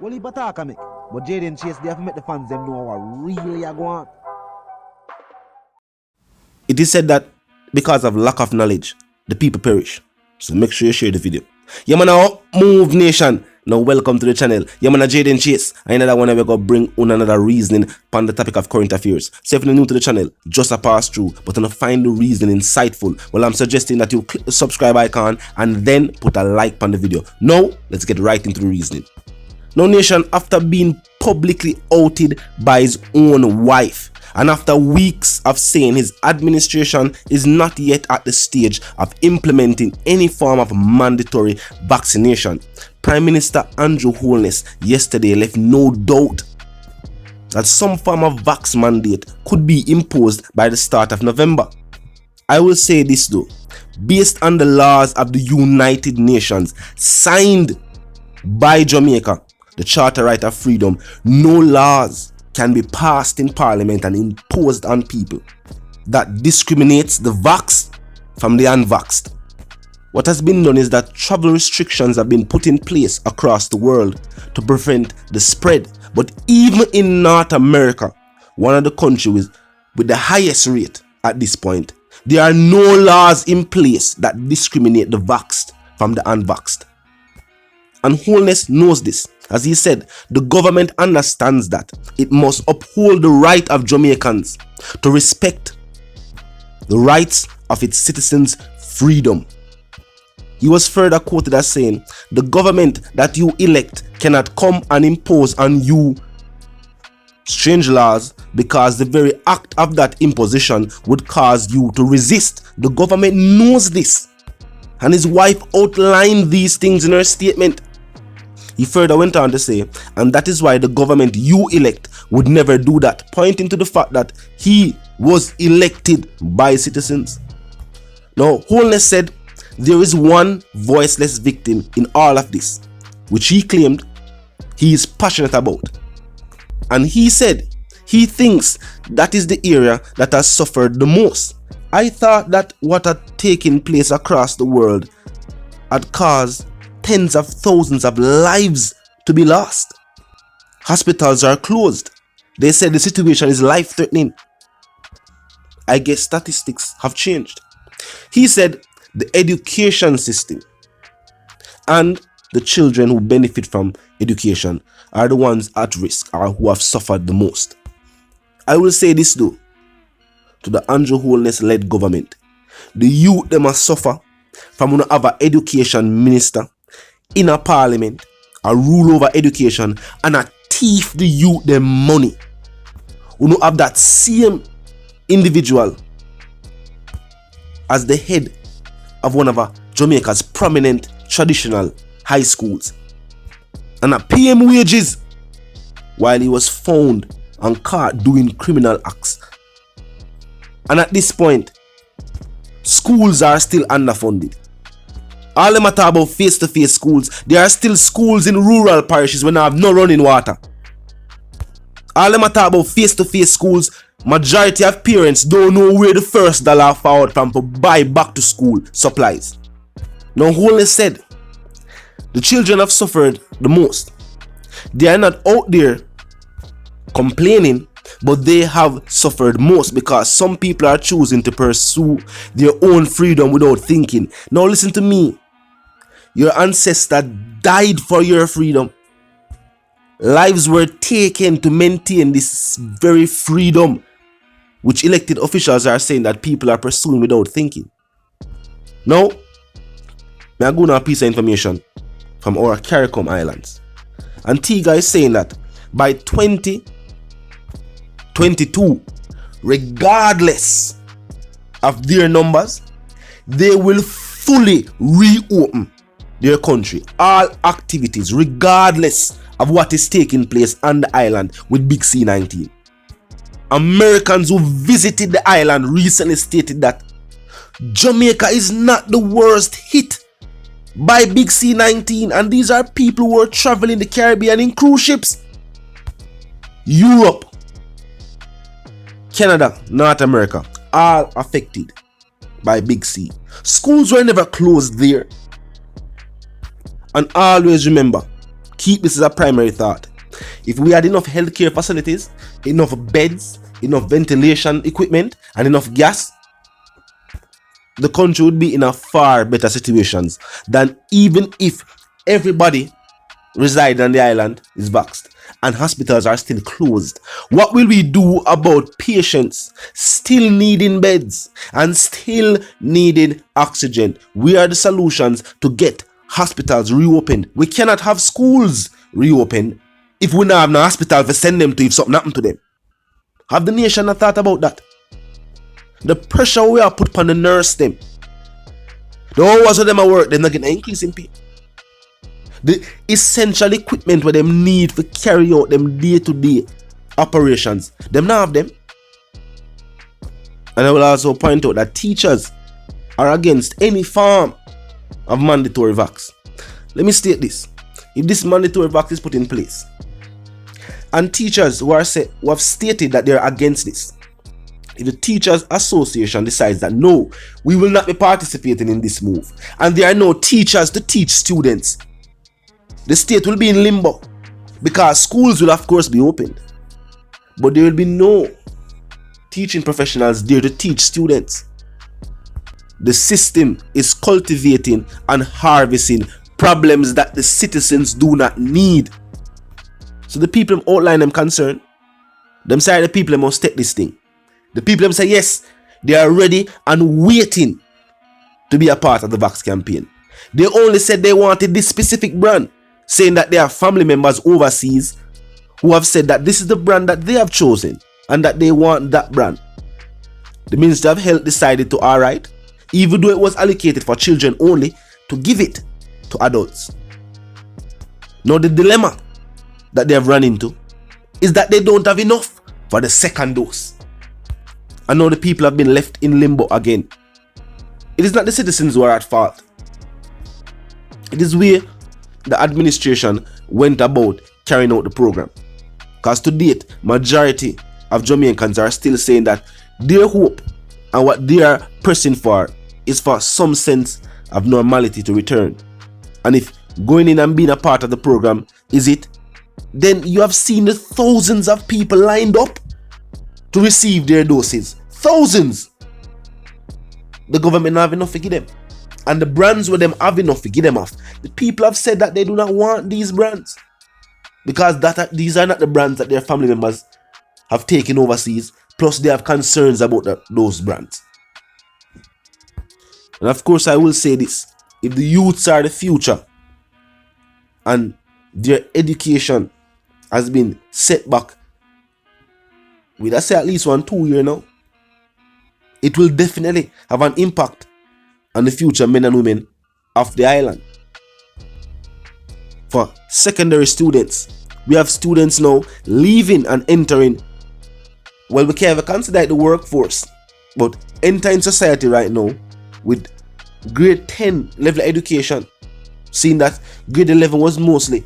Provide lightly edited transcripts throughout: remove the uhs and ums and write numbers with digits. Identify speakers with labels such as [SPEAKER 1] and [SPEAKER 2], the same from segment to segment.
[SPEAKER 1] Well, he attack me. But Jaden Chase, they have to make the fans them know what really are going on.
[SPEAKER 2] It is said that because of lack of knowledge, the people perish. So make sure you share the video. Yeah, man, now move nation. Now welcome to the channel. Yeah, man, Jaden Chase. Another one we go bring on another reasoning on the topic of current affairs. So if you're new to the channel, just a pass through, but to find the reasoning insightful, well, I'm suggesting that you click the subscribe icon and then put a like on the video. Now, let's get right into the reasoning. Now, nation, after being publicly outed by his own wife, and after weeks of saying his administration is not yet at the stage of implementing any form of mandatory vaccination, Prime Minister Andrew Holness yesterday left no doubt that some form of vax mandate could be imposed by the start of November. I will say this though, based on the laws of the United Nations signed by Jamaica, the Charter Right of Freedom, no laws can be passed in Parliament and imposed on people that discriminates the vaxxed from the unvaxxed. What has been done is that travel restrictions have been put in place across the world to prevent the spread. But even in North America, one of the countries with the highest rate at this point, there are no laws in place that discriminate the vaxxed from the unvaxxed. And Holness knows this. As he said, the government understands that it must uphold the right of Jamaicans to respect the rights of its citizens' freedom. He was further quoted as saying, "The government that you elect cannot come and impose on you strange laws because the very act of that imposition would cause you to resist." The government knows this, and his wife outlined these things in her statement. He further went on to say, and that is why the government you elect would never do that, pointing to the fact that he was elected by citizens. Now, Holness said there is one voiceless victim in all of this, which he claimed he is passionate about. And he said he thinks that is the area that has suffered the most. I thought that what had taken place across the world had caused tens of thousands of lives to be lost. Hospitals are closed. They said the situation is life-threatening. I guess statistics have changed. He said the education system and the children who benefit from education are the ones at risk or who have suffered the most. I will say this though, to the Andrew Holness-led government, the youth they must suffer from when have an education minister in a parliament, a rule over education, and a thief the youth their money. We don't have that same individual as the head of one of Jamaica's prominent traditional high schools, and a pay him wages while he was found and caught doing criminal acts. And at this point, schools are still underfunded. All them talk about face-to-face schools, there are still schools in rural parishes when they have no running water. All them talk about face-to-face schools, majority of parents don't know where the first dollar forward from to buy back to school supplies. Now Holness said, the children have suffered the most. They are not out there complaining, but they have suffered most because some people are choosing to pursue their own freedom without thinking. Now listen to me. Your ancestors died for your freedom. Lives were taken to maintain this very freedom, which elected officials are saying that people are pursuing without thinking. Now, may I go on a piece of information from our CARICOM Islands. Antigua is saying that by 2022, regardless of their numbers, they will fully reopen their country, all activities, regardless of what is taking place on the island with Big C-19. Americans who visited the island recently stated that Jamaica is not the worst hit by Big C-19, and these are people who are traveling the Caribbean in cruise ships. Europe, Canada, North America, all affected by Big C. Schools were never closed there. And always remember, Keep this as a primary thought. If we had enough healthcare facilities, enough beds, enough ventilation equipment, and enough gas, the country would be in a far better situations than even if everybody residing on the island is vaxxed and hospitals are still closed. What will we do about patients still needing beds and still needing oxygen? Where are the solutions to get hospitals reopened? We cannot have schools reopened if we don't have no hospital to send them to if something happened to them. Have the nation not thought about that? The pressure we are put on the nurse them. The hours of them at work, they're not getting an increase in pay. The essential equipment where them need to carry out them day-to-day operations, them not have them. And I will also point out that teachers are against any form of mandatory vax. Let me state this. If this mandatory vax is put in place, and teachers who have stated that they're against this, if the Teachers Association decides that no, we will not be participating in this move, and there are no teachers to teach students, the state will be in limbo, because schools will of course be opened, but there will be no teaching professionals there to teach students. The system is cultivating and harvesting problems that the citizens do not need. So the people outline them concern, them say the people must take this thing. The people them say yes, they are ready and waiting to be a part of the Vax campaign. They only said they wanted this specific brand, saying that there are family members overseas who have said that this is the brand that they have chosen and that they want that brand. The Minister of Health decided to, alright, even though it was allocated for children only, to give it to adults. Now the dilemma that they have run into is that they don't have enough for the second dose. And now the people have been left in limbo again. It is not the citizens who are at fault. It is where the administration went about carrying out the program. Because to date, majority of Jamaicans are still saying that their hope and what they are pressing for is for some sense of normality to return. And if going in and being a part of the program is it, then you have seen the thousands of people lined up to receive their doses. Thousands. The government don't have enough to give them. And the brands where them have enough to give them off. The people have said that they do not want these brands, because these are not the brands that their family members have taken overseas. Plus they have concerns about those brands. And of course I will say this. If the youths are the future and their education has been set back with, I say, at least 1-2 years now, it will definitely have an impact on the future men and women of the island. For secondary students, we have students now leaving and entering, well, we can't even consider it the workforce, but entering society right now with grade 10 level education, seeing that grade 11 was mostly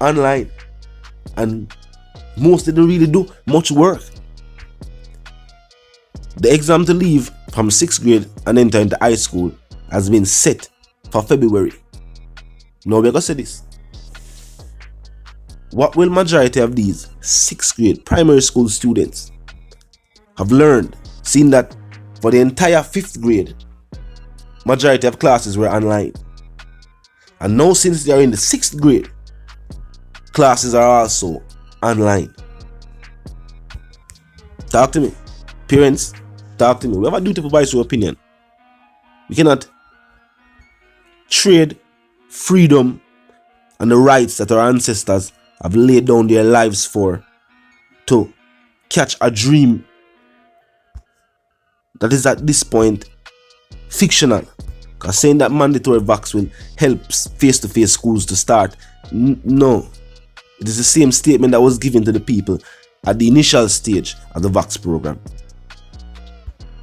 [SPEAKER 2] online and most didn't really do much work. The exam to leave from 6th grade and enter into high school has been set for February. Now we're going to say this. What will majority of these 6th grade primary school students have learned, seeing that for the entire 5th grade, majority of classes were online? And now since they are in the 6th grade, classes are also online. Talk to me. Parents, talk to me. We have a duty to voice your opinion. We cannot trade freedom and the rights that our ancestors have laid down their lives for to catch a dream that is at this point fictional. Because saying that mandatory vax will help face-to-face schools to start, no. It is the same statement that was given to the people at the initial stage of the vax program.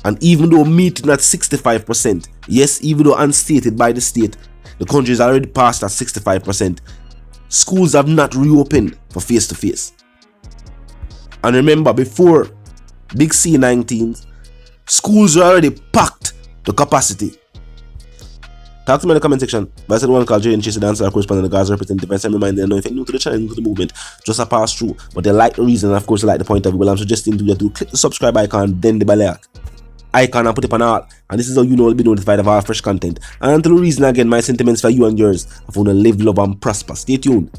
[SPEAKER 2] And even though meeting at 65%, yes, even though unstated by the state, the country is already passed at 65%, schools have not reopened for face-to-face. And remember, before Big C19, schools were already packed to capacity. Talk to me in the comment section. But I said one called Jaden Chase, the dancer, correspondent, the Gaza representative. And send me mind there, know if you're new to the channel, new to the movement, just a pass through. But they like the reason, and of course, they like the point of view. Well, I'm suggesting to you to click the subscribe icon, then the bell icon, and put it on all. And this is how you know you'll be notified of all fresh content. And until the reason again, my sentiments for you and yours, I want to live, love, and prosper. Stay tuned.